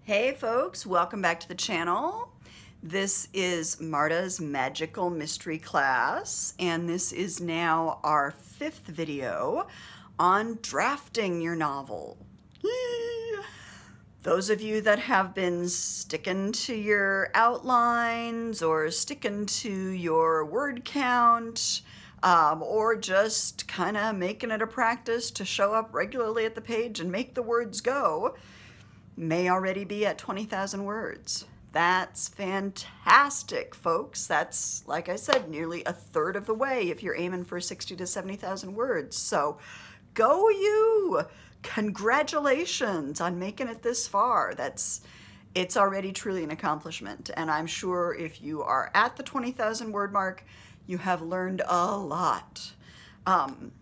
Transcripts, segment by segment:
Hey folks, welcome back to the channel. This is Marta's Magical Mystery class, and this is now our 5th video on drafting your novel. Those of you that have been sticking to your outlines or sticking to your word count, or just kind of making it a practice to show up regularly at the page and make the words go, may already be at 20,000 words. That's fantastic, folks. That's, like I said, nearly a third of the way if you're aiming for 60 to 70,000 words. So go you! Congratulations on making it this far. It's already truly an accomplishment. And I'm sure if you are at the 20,000 word mark, you have learned a lot.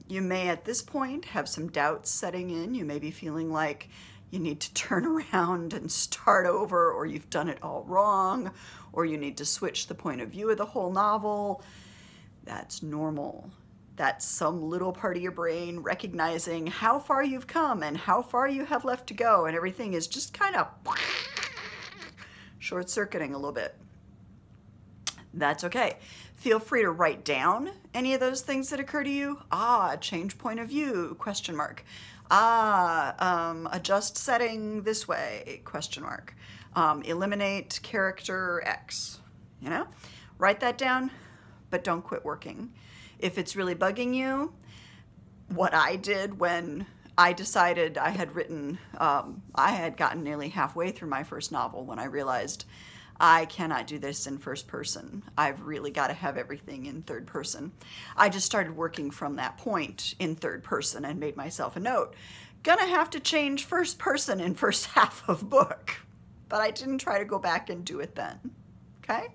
You may at this point have some doubts setting in. You may be feeling like you need to turn around and start over, or you've done it all wrong, or you need to switch the point of view of the whole novel. That's normal. That's some little part of your brain recognizing how far you've come and how far you have left to go, and everything is just kind of short-circuiting a little bit. That's okay. Feel free to write down any of those things that occur to you. Change point of view, question mark. Adjust setting this way, question mark. Eliminate character X, you know? Write that down, but don't quit working. If it's really bugging you, what I did when I decided I had written, I had gotten nearly halfway through my first novel when I realized I cannot do this in first person. I've really got to have everything in third person. I just started working from that point in third person and made myself a note. Gonna have to change first person in first half of book. But I didn't try to go back and do it then, okay?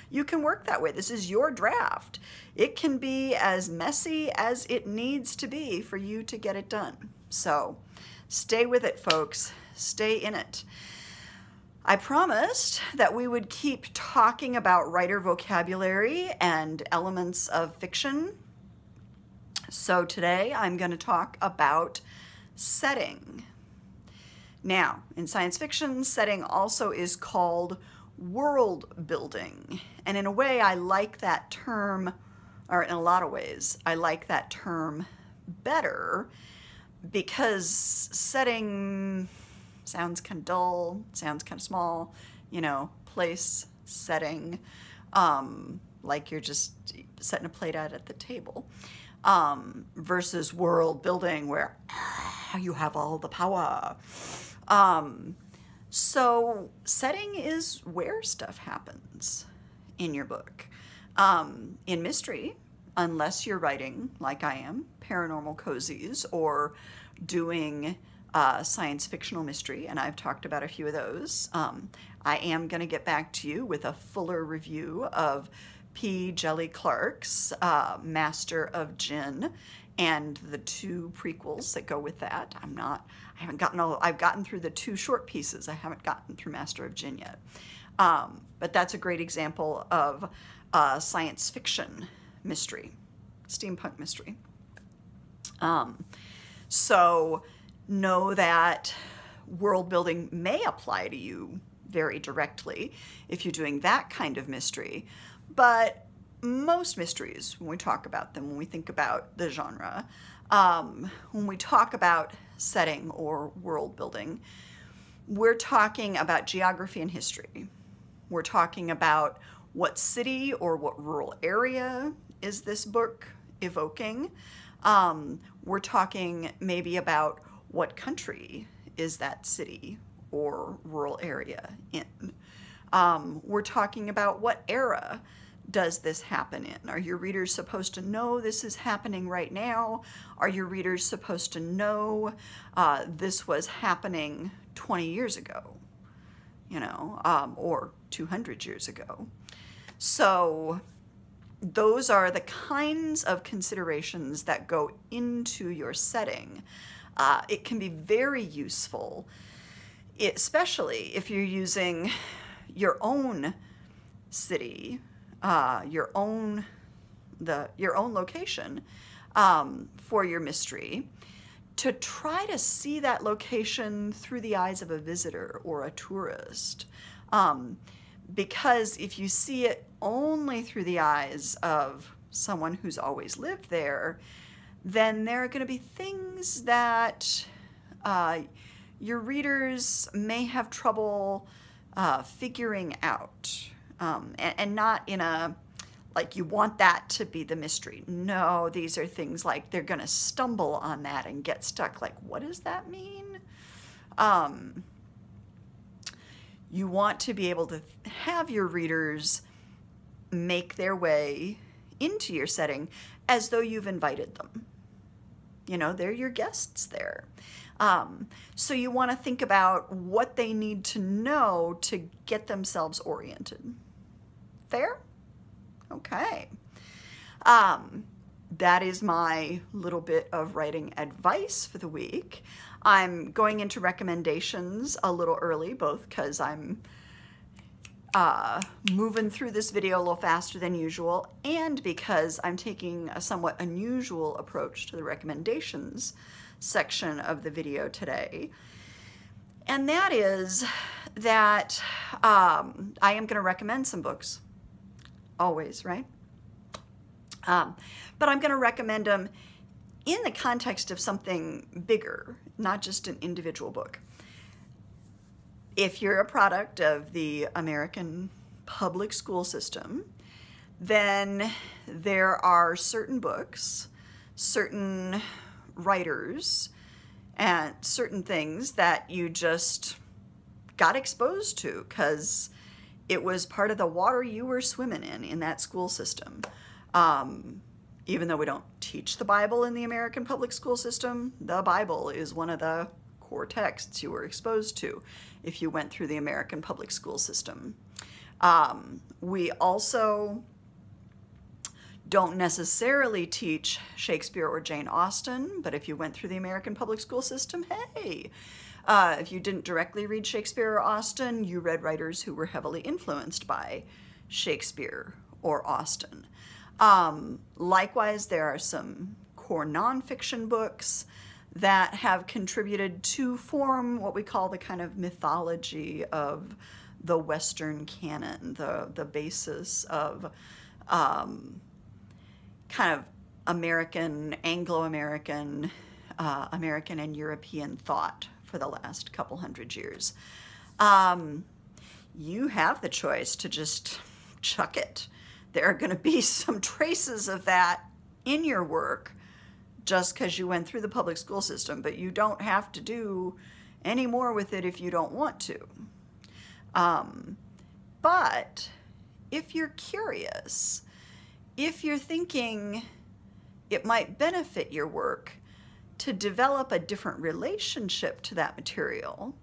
You can work that way. This is your draft. It can be as messy as it needs to be for you to get it done. So stay with it, folks. Stay in it. I promised that we would keep talking about writer vocabulary and elements of fiction. So today I'm going to talk about setting. Now, in science fiction, setting also is called world building. And in a way, I like that term, or in a lot of ways, I like that term better because setting sounds kind of dull, sounds kind of small, you know, place, setting, like you're just setting a plate out at the table, versus world building where you have all the power. So setting is where stuff happens in your book. In mystery, unless you're writing, like I am, paranormal cozies or doing science fictional mystery, and I've talked about a few of those. I am going to get back to you with a fuller review of P. Jelly Clark's Master of Jinn and the 2 prequels that go with that. I've gotten through the 2 short pieces. I haven't gotten through Master of Jinn yet. But that's a great example of science fiction mystery, steampunk mystery. So know that world building may apply to you very directly if you're doing that kind of mystery, but most mysteries, when we talk about them, when we think about the genre, when we talk about setting or world building, we're talking about geography and history. We're talking about what city or what rural area is this book evoking. We're talking maybe about what country is that city or rural area in. We're talking about what era does this happen in? Are your readers supposed to know this is happening right now? Are your readers supposed to know this was happening 20 years ago, you know, or 200 years ago? So those are the kinds of considerations that go into your setting. It can be very useful, especially if you're using your own city, your own location for your mystery, to try to see that location through the eyes of a visitor or a tourist. Because if you see it only through the eyes of someone who's always lived there, then there are going to be things that your readers may have trouble figuring out, and not in a, like, you want that to be the mystery. No, these are things like they're going to stumble on that and get stuck. Like, what does that mean? You want to be able to have your readers make their way into your setting as though you've invited them. You know, they're your guests there. So you want to think about what they need to know to get themselves oriented. Fair? Okay. That is my little bit of writing advice for the week. I'm going into recommendations a little early, both because I'm moving through this video a little faster than usual, and because I'm taking a somewhat unusual approach to the recommendations section of the video today. And that is that I am going to recommend some books, always, right? But I'm going to recommend them in the context of something bigger, not just an individual book. If you're a product of the American public school system, then there are certain books, certain writers, and certain things that you just got exposed to because it was part of the water you were swimming in that school system. Even though we don't teach the Bible in the American public school system, the Bible is one of the core texts you were exposed to if you went through the American public school system. We also don't necessarily teach Shakespeare or Jane Austen, but if you went through the American public school system, hey, if you didn't directly read Shakespeare or Austen, you read writers who were heavily influenced by Shakespeare or Austen. Likewise, there are some core nonfiction books that have contributed to form what we call the kind of mythology of the Western canon, the basis of kind of American, Anglo-American, American and European thought for the last couple hundred years. You have the choice to just chuck it. There are going to be some traces of that in your work just because you went through the public school system, but you don't have to do any more with it if you don't want to. But if you're curious, if you're thinking it might benefit your work to develop a different relationship to that material,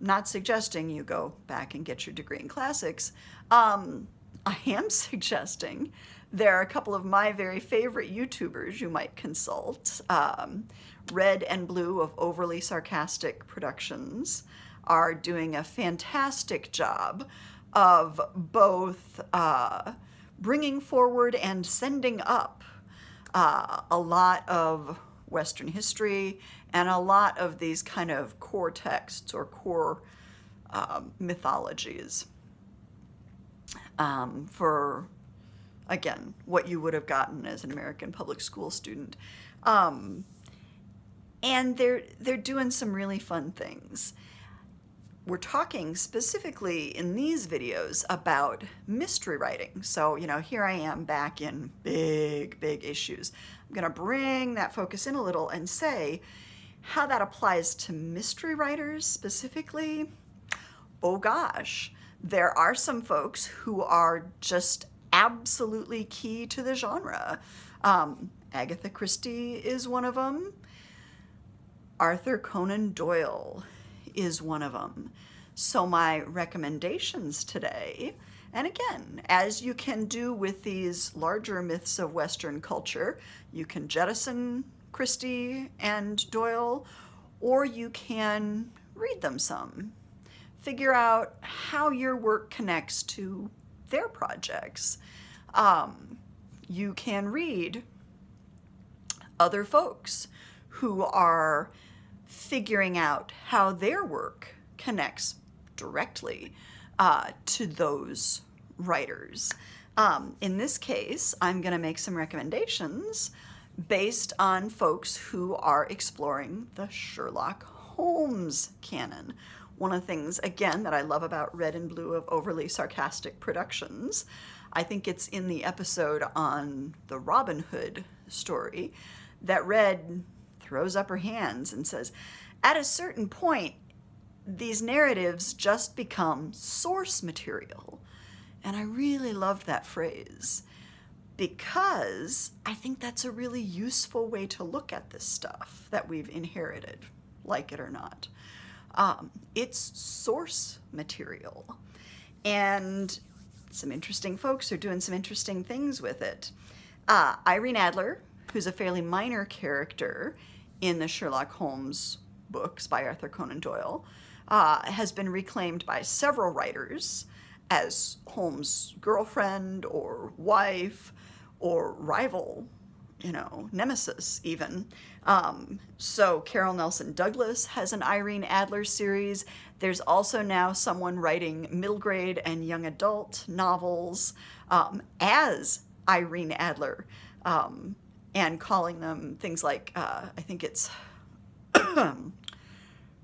I'm not suggesting you go back and get your degree in classics. I am suggesting there are a couple of my very favorite YouTubers you might consult. Red and Blue of Overly Sarcastic Productions are doing a fantastic job of both bringing forward and sending up a lot of Western history and a lot of these kind of core texts or core mythologies for, again, what you would have gotten as an American public school student. And they're doing some really fun things. We're talking specifically in these videos about mystery writing. So, you know, here I am back in big issues. I'm going to bring that focus in a little and say how that applies to mystery writers specifically. Oh gosh, there are some folks who are just absolutely key to the genre. Agatha Christie is one of them. Arthur Conan Doyle is one of them. So my recommendations today, and again, as you can do with these larger myths of Western culture, you can jettison Christie and Doyle, or you can read them some. Figure out how your work connects to their projects. You can read other folks who are figuring out how their work connects directly to those writers. In this case, I'm going to make some recommendations based on folks who are exploring the Sherlock Holmes canon. One of the things, again, that I love about Red and Blue of Overly Sarcastic Productions, I think it's in the episode on the Robin Hood story, that Red throws up her hands and says, at a certain point, these narratives just become source material. And I really loved that phrase because I think that's a really useful way to look at this stuff that we've inherited, like it or not. It's source material. And some interesting folks are doing some interesting things with it. Irene Adler, who's a fairly minor character in the Sherlock Holmes books by Arthur Conan Doyle, has been reclaimed by several writers as Holmes' girlfriend or wife or rival, you know, nemesis even. So Carole Nelson Douglas has an Irene Adler series. There's also now someone writing middle grade and young adult novels as Irene Adler, and calling them things like, I think it's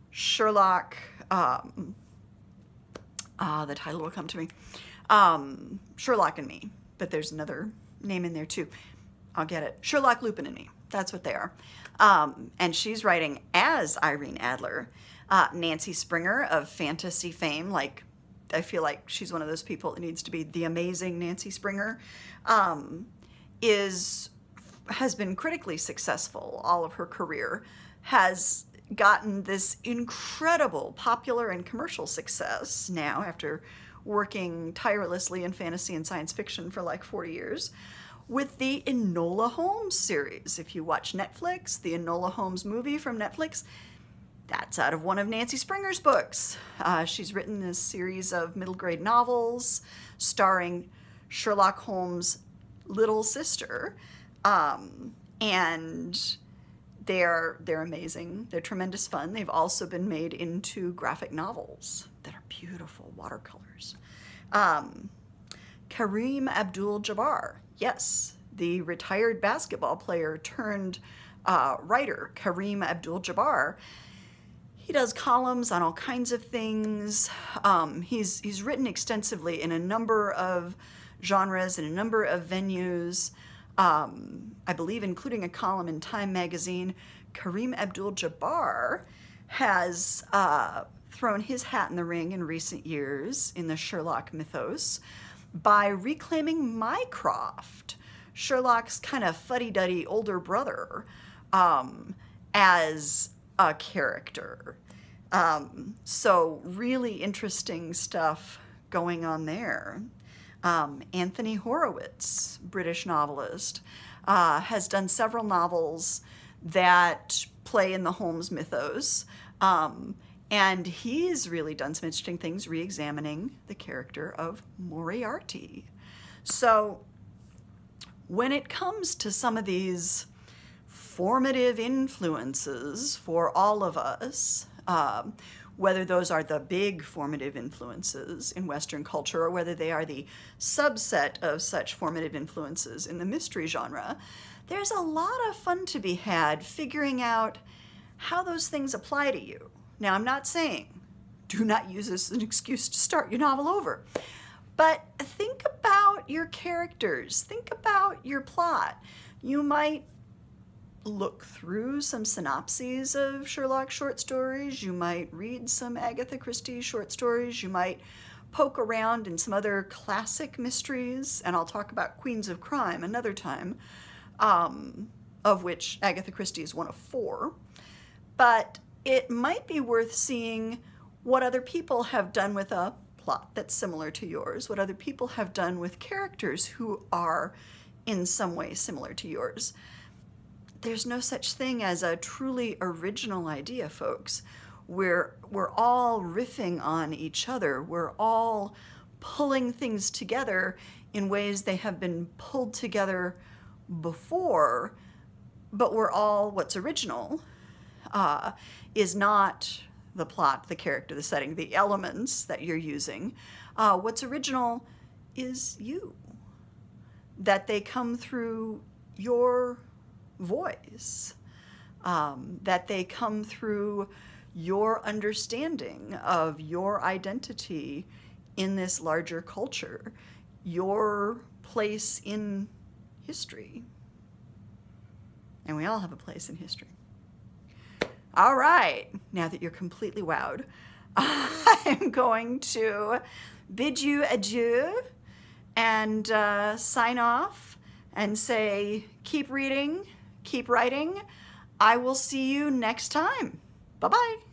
Sherlock, the title will come to me, Sherlock and Me, but there's another name in there too. I'll get it. Sherlock, Lupin, and Me. That's what they are. And she's writing as Irene Adler. Nancy Springer of fantasy fame, like, I feel like she's one of those people that needs to be the amazing Nancy Springer, has been critically successful all of her career, has gotten this incredible popular and commercial success now after working tirelessly in fantasy and science fiction for like 40 years with the Enola Holmes series. If you watch Netflix, the Enola Holmes movie from Netflix, that's out of one of Nancy Springer's books. She's written this series of middle grade novels starring Sherlock Holmes' little sister, and they're amazing. They're tremendous fun. They've also been made into graphic novels that are beautiful watercolors. Kareem Abdul-Jabbar, yes, the retired basketball player turned writer, Kareem Abdul-Jabbar. He does columns on all kinds of things. He's written extensively in a number of genres and a number of venues. I believe including a column in Time magazine. Kareem Abdul-Jabbar has thrown his hat in the ring in recent years in the Sherlock mythos by reclaiming Mycroft, Sherlock's kind of fuddy-duddy older brother, as a character. So really interesting stuff going on there. Anthony Horowitz, British novelist, has done several novels that play in the Holmes mythos, and he's really done some interesting things re-examining the character of Moriarty. So when it comes to some of these formative influences for all of us, whether those are the big formative influences in Western culture or whether they are the subset of such formative influences in the mystery genre, there's a lot of fun to be had figuring out how those things apply to you. Now, I'm not saying do not use this as an excuse to start your novel over, but think about your characters, think about your plot. You might look through some synopses of Sherlock short stories. You might read some Agatha Christie short stories. You might poke around in some other classic mysteries, and I'll talk about Queens of Crime another time, of which Agatha Christie is one of 4. But it might be worth seeing what other people have done with a plot that's similar to yours, what other people have done with characters who are in some way similar to yours. There's no such thing as a truly original idea, folks. We're all riffing on each other. We're all pulling things together in ways they have been pulled together before, But what's original is not the plot, the character, the setting, the elements that you're using. What's original is you. That they come through your voice. That they come through your understanding of your identity in this larger culture, your place in history. And we all have a place in history. All right, now that you're completely wowed, I'm going to bid you adieu and sign off and say, keep reading, keep writing. I will see you next time. Bye-bye.